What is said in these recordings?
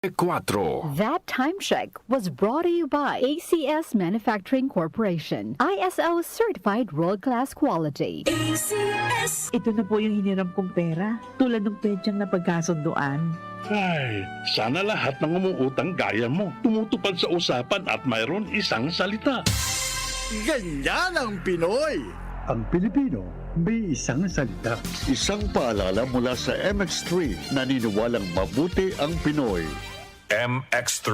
4. That time check was brought to you by ACS Manufacturing Corporation, ISO certified world-class quality. ACS. Ito na po yung hiniram kong pera, tulad ng pedyang na pagkasunduan. Ay, sana lahat ng umuutang gaya mo tumutupad sa usapan at mayroon isang salita. Ganyan ang Pinoy! Ang Pilipino, may isang salita. Isang paalala mula sa MX3, naniniwalang mabuti ang Pinoy. MX3.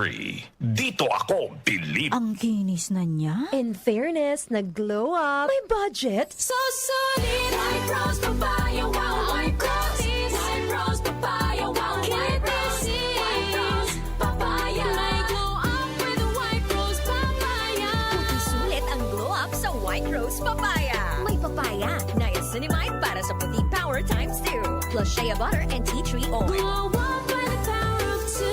Dito ako believe. Ang kinis na niya. In fairness, nag-glow up. May budget. So solid, White Rose Papaya, wow, White Rose. White Rose Papaya, wow, White Rose. White Rose Papaya. May glow up with White Rose Papaya. Sulit ang glow up sa White Rose Papaya. May papaya, niacinamide para sa puti power times 2. Plus shea butter and tea tree oil. Glow up by the power of 2.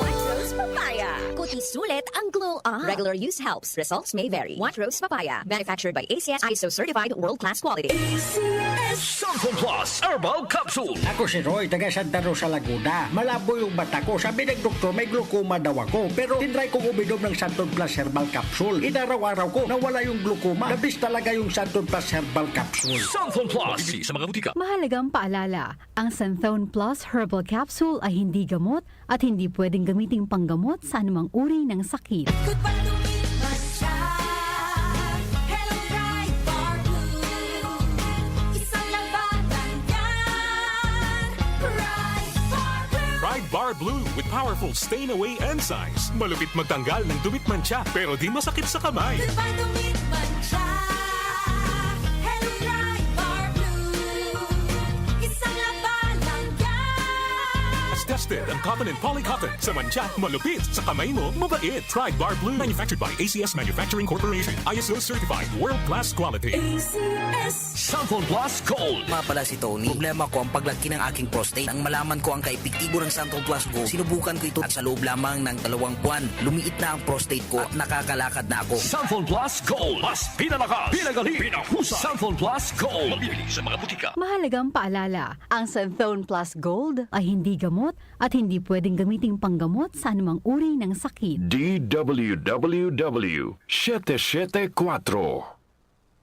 White Rose Papaya. Kuti sulit ang glow up. Regular use helps. Results may vary. White Rose Papaya. Manufactured by ACS ISO certified world-class quality. ACS. Sample Plus Herbal Capsule. Ako si Roy, taga Santa Rosa, Laguna. Malabo yung mata ko. Sabi ng doktor, may glaucoma daw ako. Pero tinry kong uminom ng Santon Plus Herbal Capsule. Inaraw-araw ko, nawala yung glaucoma. Nabis talaga yung Santon Plus Herbal Capsule. Sample Plus. Bibili sa mga butika. Mahalagang paalala, ang Santhone Plus Herbal Capsule ay hindi gamot at hindi pwedeng gamiting panggamot sa anumang uri ng sakit. Goodbye to me, Masya. Hello, bright bar blue. Isang labanan yan. Bright bar blue. Pride Bar Blue with powerful stain-away enzymes. Malupit magtanggal ng dumit mancha pero di masakit sa kamay. Goodbye to me, Masya. Hello, bright bar blue. Isang labanan yan. As tested ang cotton and polycotton. Sa mancha, malupit. Sa kamay mo, mabait. Pride Bar Blue. Manufactured by ACS Manufacturing Corporation. ISO certified world-class quality. ACS. Sample Plus Gold. Nga pala si Tony. Problema ko ang paglaki ng aking prostate. Nang malaman ko ang kaepektibo ng Santon Plus Go, sinubukan ko ito at sa loob lamang ng 2 buwan, lumiit na ang prostate ko at nakakalakad na ako. Sample Plus Gold. Mas pinalakas, pinagaling, pinahusay. Sample Plus Gold. Mabibili sa mga butika. Mahalagang paalala, ang Santhone Plus Gold ay hindi gamot at hindi pwedeng gamiting panggamot sa anumang uri ng sakit. DWWW 774.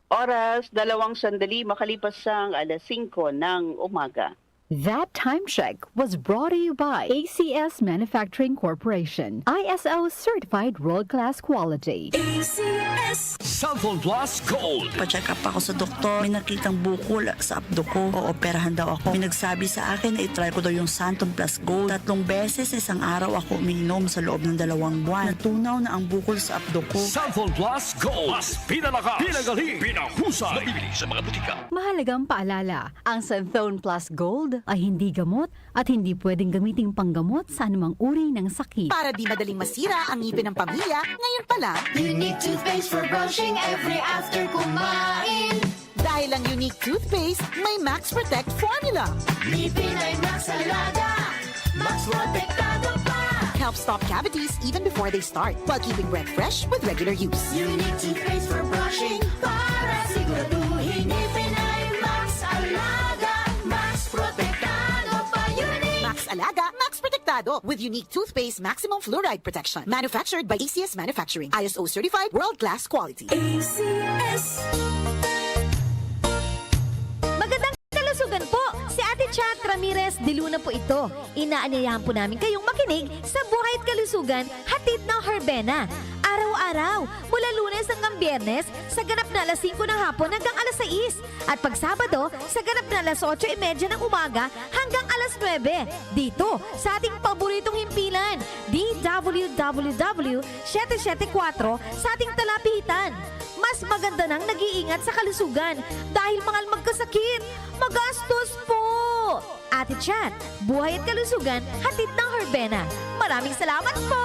Oras, 2 sandali makalipas ang 5:00 ng umaga. That time check was brought to you by ACS Manufacturing Corporation, ISO certified world-class quality. ACS. Sample Plus Gold. Pa-check up ako sa doktor. May nakitang bukol sa abdo ko. Ooperahan daw ako. May nagsabi sa akin na itry ko daw yung Santon Plus Gold. 3 beses isang araw ako umiinom sa loob ng 2 buwan. Natunaw na ang bukol sa abdo ko. Sample Plus Gold. Mas pinalakas, pinagaling, pinahusay. Mabibili sa mga butika. Mahalagang paalala, ang Santhone Plus Gold ay hindi gamot at hindi pwedeng gamiting panggamot sa anumang uri ng sakit. Para di madaling masira ang ngipin ng pamilya, ngayon pa lang, Unique toothpaste for brushing every after kumain. dahil ang unique toothpaste, may Max Protect formula. Ngipin ay Max Alaga. Max Protectado pa. Helps stop cavities even before they start, while keeping breath fresh with regular use. Unique toothpaste for brushing para siguraduhin ngipin ay Max Alaga. Max Protectado pa. Unique. Max Alaga, Max Protectado with unique toothpaste maximum fluoride protection. Manufactured by ACS Manufacturing. ISO certified world-class quality. ACS. Magandang kalusugan po! Si Ate Chat Ramirez de Luna po ito. Inaanyayahan po namin kayong makinig sa Buhay at Kalusugan, hatid ng Herbena. Araw-araw, mula Lunes hanggang Biyernes, sa ganap na alas 5 ng hapon hanggang alas 6. At pag Sabado, sa ganap na alas 8:30 ng umaga hanggang alas 9. Dito, sa ating paboritong himpilan, DWWW 774 sa ating talapitan. Mas maganda nang nag-iingat sa kalusugan dahil mahal magkasakit. Magastos po! Ate Chat, Buhay at Kalusugan, hatid ng Herbena. Maraming salamat po!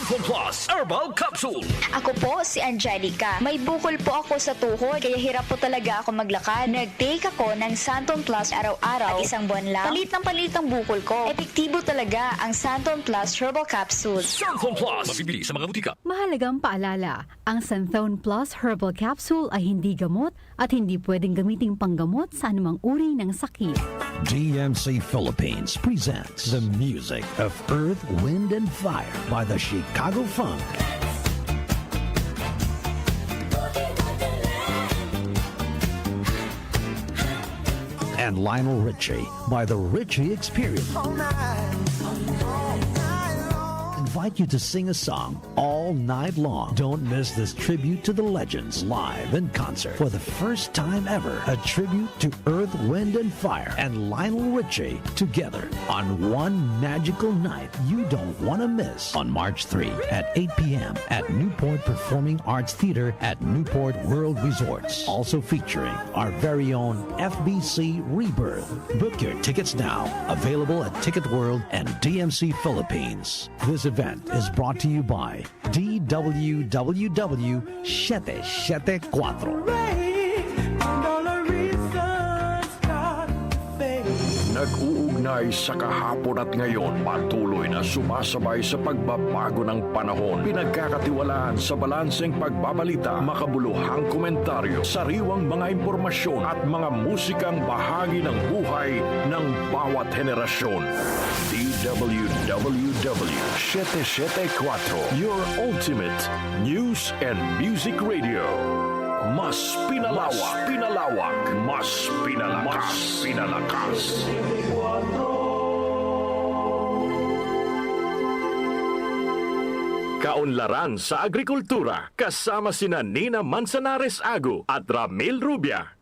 Sanfon Plus Herbal Capsule. Ako po si Angelica. May bukol po ako sa tuhod, kaya hirap po talaga ako maglakad. Nag-take ako ng Santon Plus araw-araw at isang buwan lang. Palit ng bukol ko. Epektibo talaga ang Santon Plus Herbal Capsule. Sanfon Plus. Mabibili sa mga butika. Mahalagang paalala, ang Santhone Plus Herbal Capsule ay hindi gamot at hindi pwedeng gamiting panggamot sa anumang uri ng sakit. DMC Philippines presents the music of Earth, Wind, and Fire by the Chicago Funk. And Lionel Richie by the Richie Experience. Invite you to sing a song all night long. Don't miss this tribute to the legends live in concert. For the first time ever, a tribute to Earth, Wind, and Fire and Lionel Richie together on one magical night you don't want to miss on March 3 at 8 p.m. at Newport Performing Arts Theater at Newport World Resorts. Also featuring our very own FBC Rebirth. Book your tickets now. Available at Ticket World and DMC Philippines. This event is brought to you by DWWW 774. Nag-uugnay sa kahapon at ngayon, patuloy na sumasabay sa pagbabago ng panahon. Pinagkakatiwalaan sa balanseng pagbabalita, makabuluhang komentaryo, sariwang mga impormasyon at mga musikang bahagi ng buhay ng bawat henerasyon. DWWW 774, your ultimate news and music radio. Mas pinalawak, mas pinalakas. Kaunlaran sa agrikultura kasama sina Nina Manzanares Ago at Ramil Rubia.